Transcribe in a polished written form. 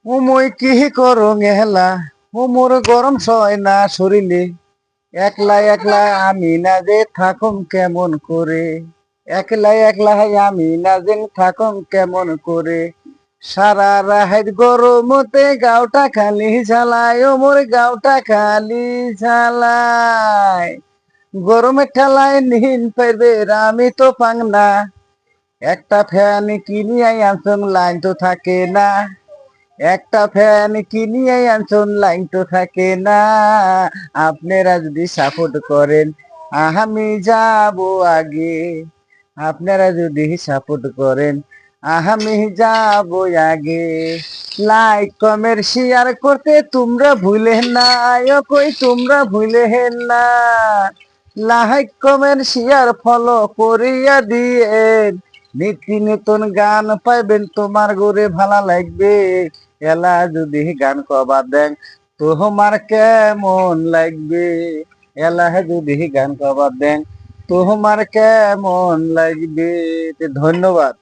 উমই কি করো হেলা উমর গরম সয় না শরীরে একলা একলা আমি না যে থাকুম কেমন করে একলা একলা আমি না যে থাকুম কেমন করে সারা রাত গরমতে গাওটা খালি ঝালায় ও মোর গাওটা খালি ঝালায় গরমে ঠেলায় নিন পাইবে আমি তো পাং না একটা ফ্যান কিনিয়ে আনছুন লাইন তো থাকে না একটা ফ্যান কিনিয়ে আনছুন লাইন তো থাকে না আপনারা যদি সাপোর্ট করেন আমি যাব আগে আপনারা যদি সাপোর্ট করেন আমি যাব আগে লাইক কমেন্ট শেয়ার করতে তোমরা ভুলে না কই তোমরা ভুলে না লাইক কমেন্ট শেয়ার ফলো করিয়া দিয়েন নিত্য নতুন গান পাইবেন তোমার ঘুরে ভালো লাগবে এলা যদি গান কবা দেন তোমার কেমন লাগবে এলা যদি গান কবা দেন তোমার কেমন লাগবে ধন্যবাদ।